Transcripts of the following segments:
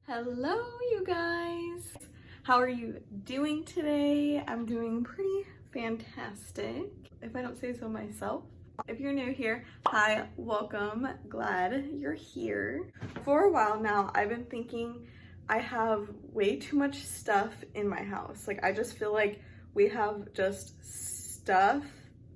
Hello, you guys. How are you doing today? I'm doing pretty fantastic, if I don't say so myself. If you're new here, hi, welcome. Glad you're here. For a while now, I've been thinking I have way too much stuff in my house. Like, I just feel like we have just stuff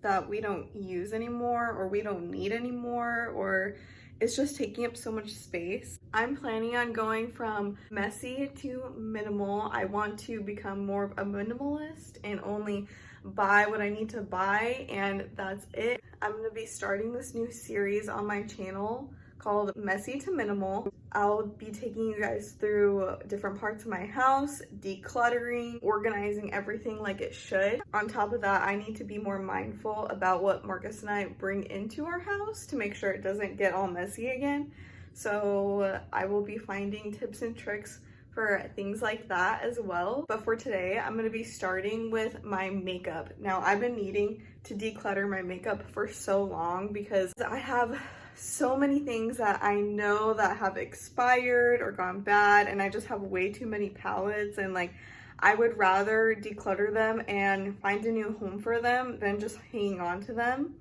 that we don't use anymore, or we don't need anymore, or it's just taking up so much space. I'm planning on going from messy to minimal. I want to become more of a minimalist and only buy what I need to buy, and that's it. I'm gonna be starting this new series on my channel called Messy to Minimal. I'll be taking you guys through different parts of my house, decluttering, organizing everything like it should. On top of that, I need to be more mindful about what Marcus and I bring into our house to make sure it doesn't get all messy again. So I will be finding tips and tricks for things like that as well. But for today, I'm gonna be starting with my makeup. Now, I've been needing to declutter my makeup for so long because I have so many things that I know that have expired or gone bad, and I just have way too many palettes, and like I would rather declutter them and find a new home for them than just hanging on to them.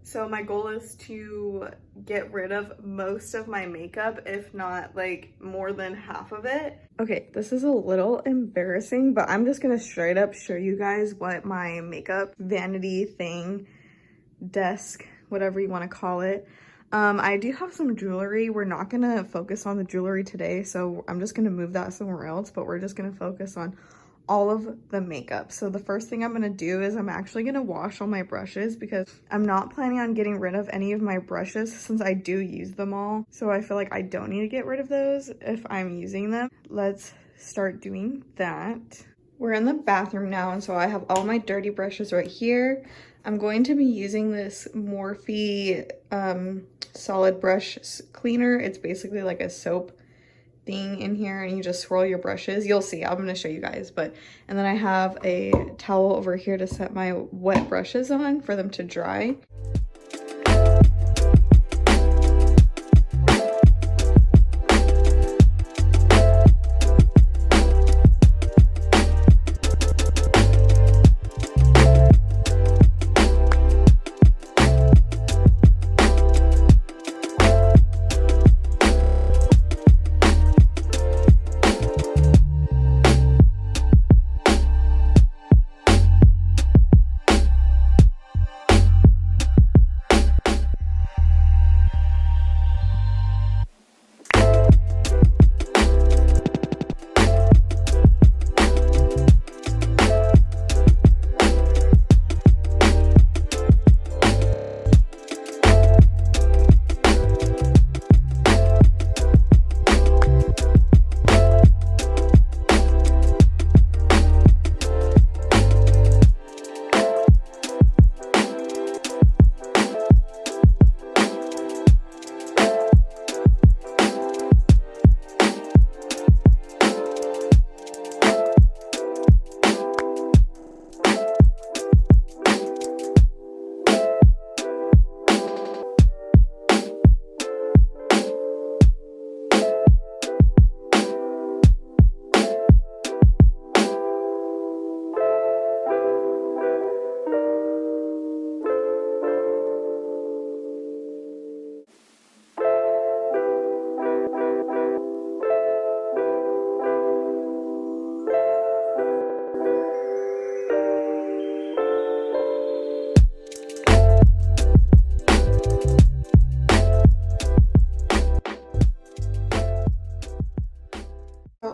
So my goal is to get rid of most of my makeup, if not like more than half of it. Okay, this is a little embarrassing, but I'm just gonna straight up show you guys what my makeup vanity thing, desk, whatever you want to call it. I do have some jewelry. We're not gonna focus on the jewelry today, so I'm just gonna move that somewhere else, but we're just gonna focus on all of the makeup. So the first thing I'm gonna do is I'm actually gonna wash all my brushes, because I'm not planning on getting rid of any of my brushes since I do use them all. So I feel like I don't need to get rid of those if I'm using them. Let's start doing that. We're in the bathroom now, and so I have all my dirty brushes right here. I'm going to be using this Morphe solid brush cleaner. It's basically like a soap thing in here, and you just swirl your brushes. You'll see, I'm going to show you guys. And then I have a towel over here to set my wet brushes on for them to dry.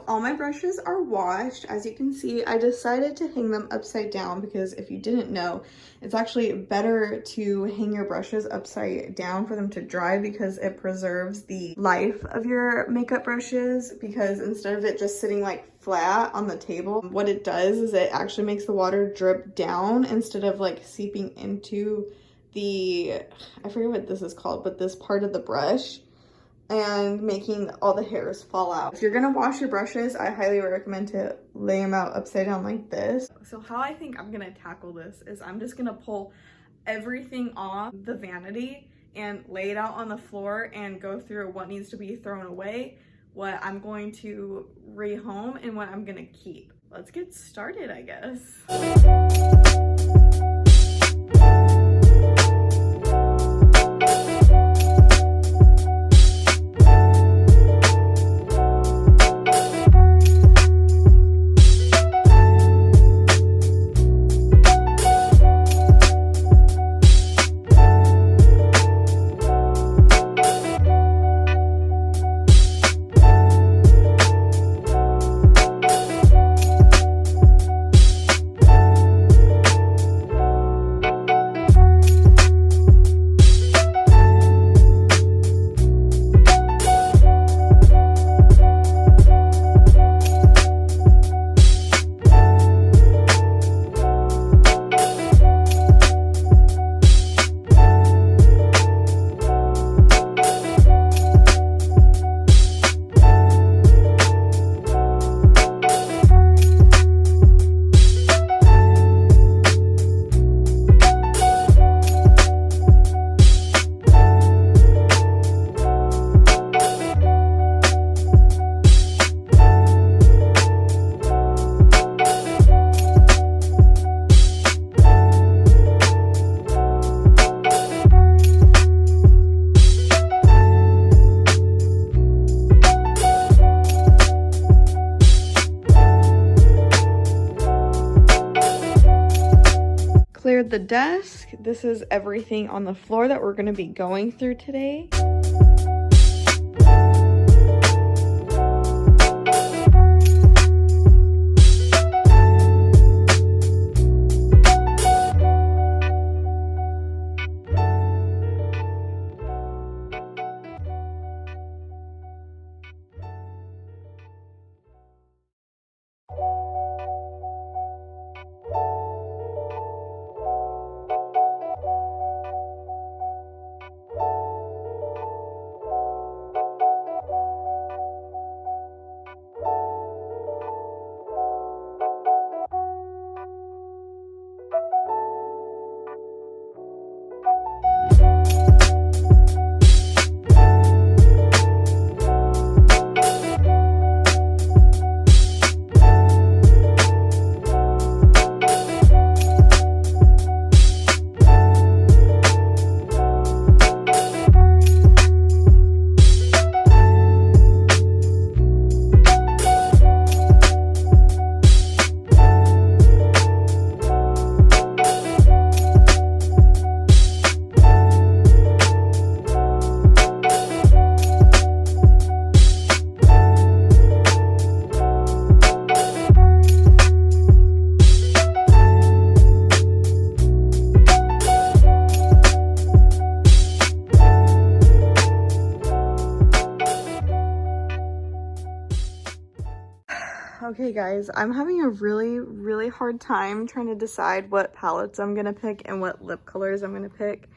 All my brushes are washed. As you can see, I decided to hang them upside down because if you didn't know, it's actually better to hang your brushes upside down for them to dry, because it preserves the life of your makeup brushes. Because instead of it just sitting like flat on the table, what it does is it actually makes the water drip down instead of like seeping into I forget what this is called, but this part of the brush and making all the hairs fall out. If you're gonna wash your brushes, I highly recommend to lay them out upside down like this. So how I think I'm gonna tackle this is I'm just gonna pull everything off the vanity and lay it out on the floor and go through what needs to be thrown away, what I'm going to rehome, and what I'm gonna keep. Let's get started, I guess. Cleared the desk. This is everything on the floor that we're going to be going through today. Okay guys, I'm having a really hard time trying to decide what palettes I'm gonna pick and what lip colors I'm gonna pick,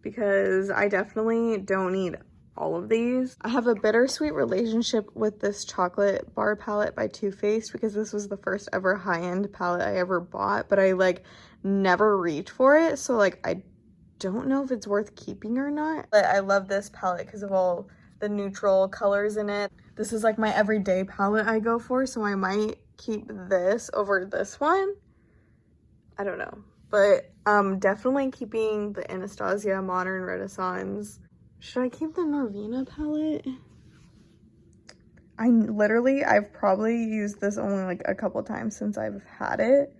because I definitely don't need all of these. I have a bittersweet relationship with this chocolate bar palette by Too Faced because this was the first ever high-end palette I ever bought, but I like never reached for it, so like I don't know if it's worth keeping or not. But I love this palette because of all the neutral colors in it. This is like my everyday palette I go for, so I might keep this over this one. I don't know, but definitely keeping the Anastasia Modern Renaissance. Should I keep the Norvina palette? I've probably used this only like a couple times since I've had it.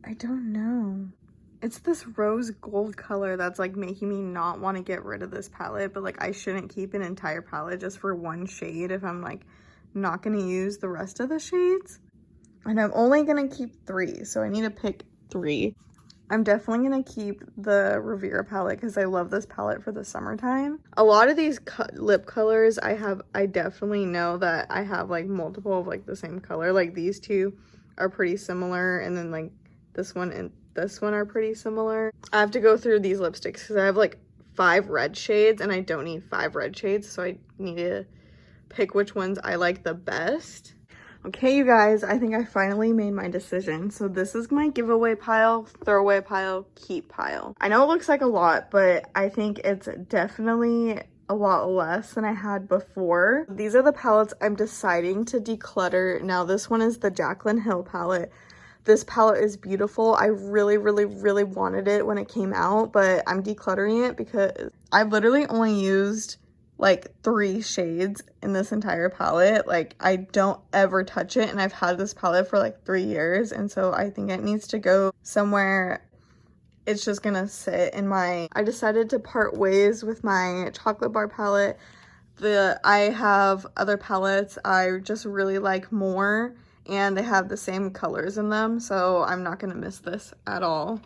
I don't know. It's this rose gold color that's like making me not want to get rid of this palette, but like I shouldn't keep an entire palette just for one shade if I'm like not going to use the rest of the shades. And I'm only going to keep 3, so I need to pick 3. I'm definitely going to keep the Rivera palette because I love this palette for the summertime. A lot of these lip colors I definitely know that I have like multiple of like the same color. Like these two are pretty similar, and then like this one and this one are pretty similar. I have to go through these lipsticks because I have like 5 red shades and I don't need 5 red shades, so I need to pick which ones I like the best. Okay, you guys, I think I finally made my decision. So this is my giveaway pile, throwaway pile, keep pile. I know it looks like a lot, but I think it's definitely a lot less than I had before. These are the palettes I'm deciding to declutter. Now this one is the Jaclyn Hill palette. This palette is beautiful. I really wanted it when it came out, but I'm decluttering it because I've literally only used like 3 shades in this entire palette. Like, I don't ever touch it, and I've had this palette for like 3 years, and so I think it needs to go somewhere. It's just gonna sit in my... I decided to part ways with my chocolate bar palette. I have other palettes I just really like more, and they have the same colors in them, so I'm not gonna miss this at all.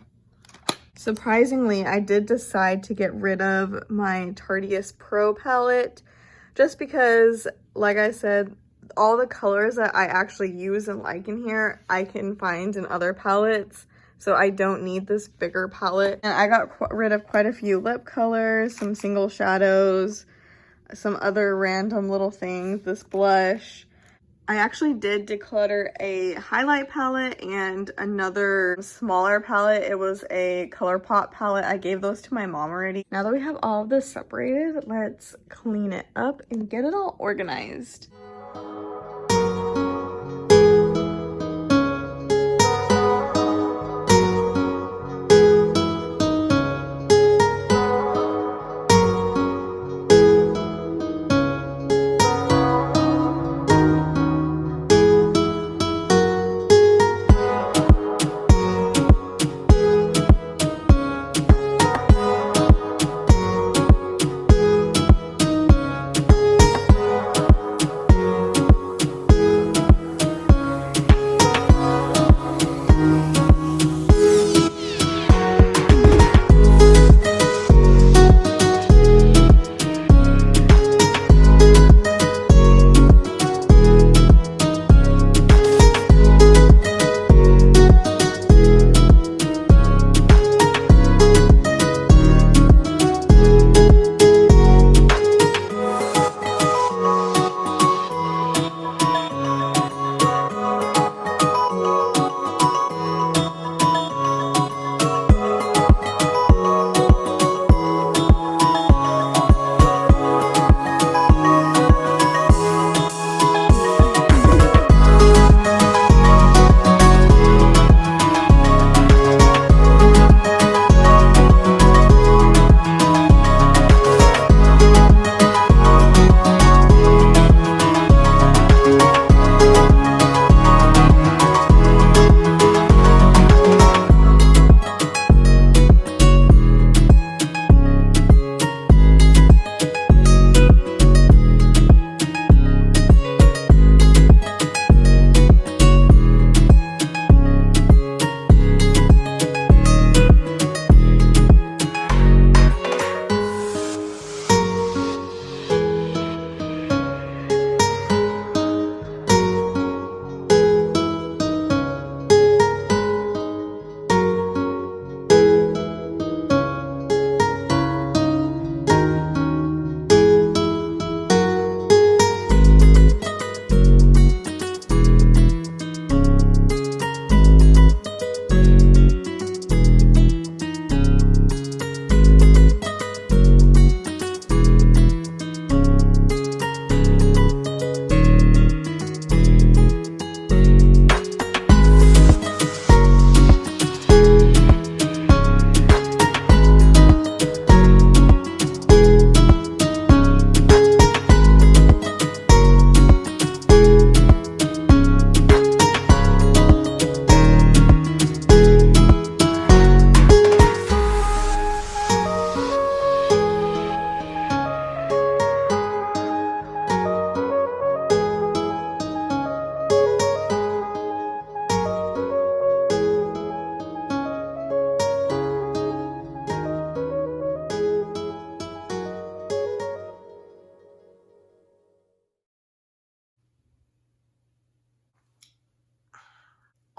Surprisingly, I did decide to get rid of my Tarteist Pro palette just because, like I said, all the colors that I actually use and like in here, I can find in other palettes. So I don't need this bigger palette. And I got rid of quite a few lip colors, some single shadows, some other random little things, this blush. I actually did declutter a highlight palette and another smaller palette. It was a ColourPop palette. I gave those to my mom already. Now that we have all of this separated, let's clean it up and get it all organized.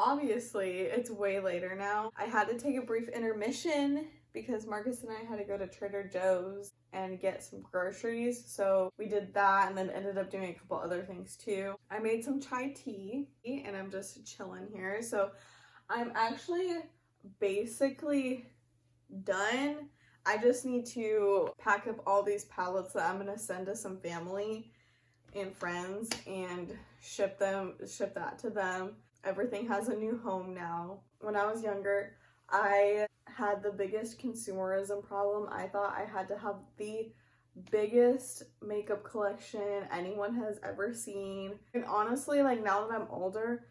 obviously it's way later now. I had to take a brief intermission because Marcus and I had to go to Trader Joe's and get some groceries. So we did that and then ended up doing a couple other things too. I made some chai tea and I'm just chilling here. So I'm actually basically done. I just need to pack up all these palettes that I'm gonna send to some family and friends and ship that to them. Everything has a new home now. When I was younger, I had the biggest consumerism problem. I thought I had to have the biggest makeup collection anyone has ever seen. And honestly, like now that I'm older,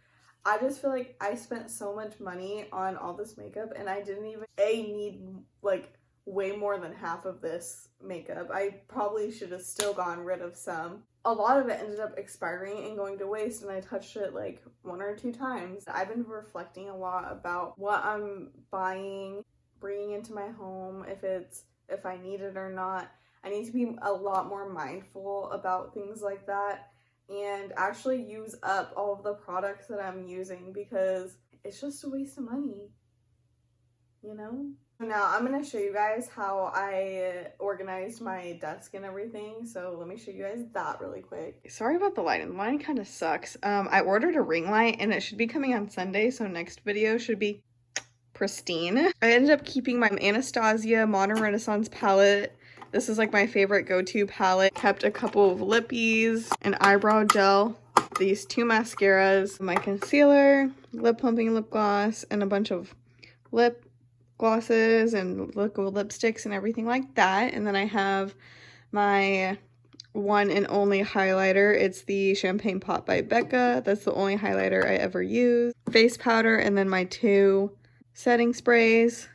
I just feel like I spent so much money on all this makeup and I didn't even need like way more than half of this makeup. I probably should have still gotten rid of some. A lot of it ended up expiring and going to waste, and I touched it like 1 or 2 times. I've been reflecting a lot about what I'm buying, bringing into my home, if I need it or not. I need to be a lot more mindful about things like that and actually use up all of the products that I'm using because it's just a waste of money, you know? Now I'm going to show you guys how I organized my desk and everything, so let me show you guys that really quick. Sorry about the lighting. The lighting kind of sucks. I ordered a ring light and it should be coming on Sunday, so next video should be pristine. I ended up keeping my Anastasia Modern Renaissance palette. This is like my favorite go-to palette. Kept a couple of lippies, an eyebrow gel, these 2 mascaras, my concealer, lip plumping lip gloss, and a bunch of lip glosses and liquid lipsticks and everything like that. And then I have my one and only highlighter. It's the Champagne Pop by Becca. That's the only highlighter I ever use. Face powder, and then my 2 setting sprays.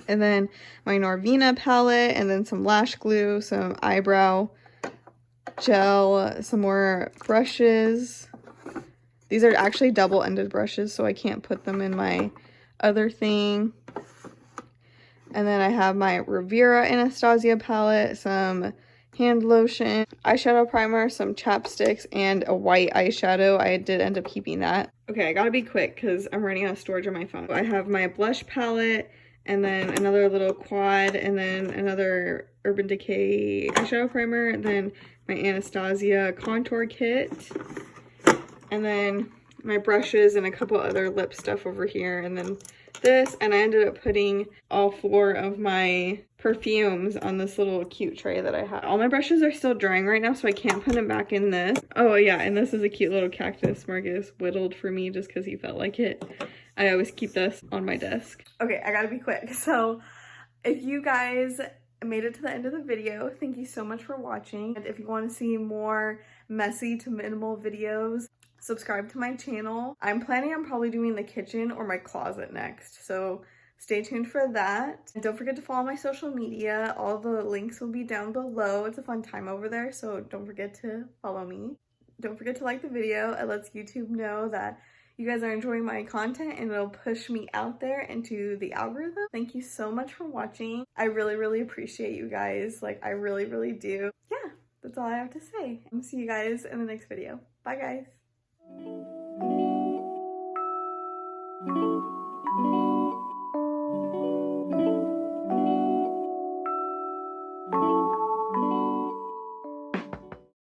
And then my Norvina palette, and then some lash glue, some eyebrow gel, some more brushes. These are actually double-ended brushes, so I can't put them in my other thing. And then I have my Rivera Anastasia palette, some hand lotion, eyeshadow primer, some chapsticks, and a white eyeshadow. I did end up keeping that. Okay, I gotta be quick because I'm running out of storage on my phone. I have my blush palette, and then another little quad, and then another Urban Decay eyeshadow primer, and then my Anastasia contour kit, and then my brushes and a couple other lip stuff over here, and then this, and I ended up putting all 4 of my perfumes on this little cute tray that I have. All my brushes are still drying right now, so I can't put them back in this. Oh yeah, and this is a cute little cactus Marcus whittled for me just because he felt like it. I always keep this on my desk. Okay, I gotta be quick. So if you guys made it to the end of the video, thank you so much for watching. And if you want to see more messy to minimal videos, subscribe to my channel. I'm planning on probably doing the kitchen or my closet next, so stay tuned for that. And don't forget to follow my social media. All the links will be down below. It's a fun time over there, so don't forget to follow me. Don't forget to like the video. It lets YouTube know that you guys are enjoying my content and it'll push me out there into the algorithm. Thank you so much for watching. I really, really appreciate you guys. Like, I really, really do. Yeah, that's all I have to say. I'll see you guys in the next video. Bye, guys.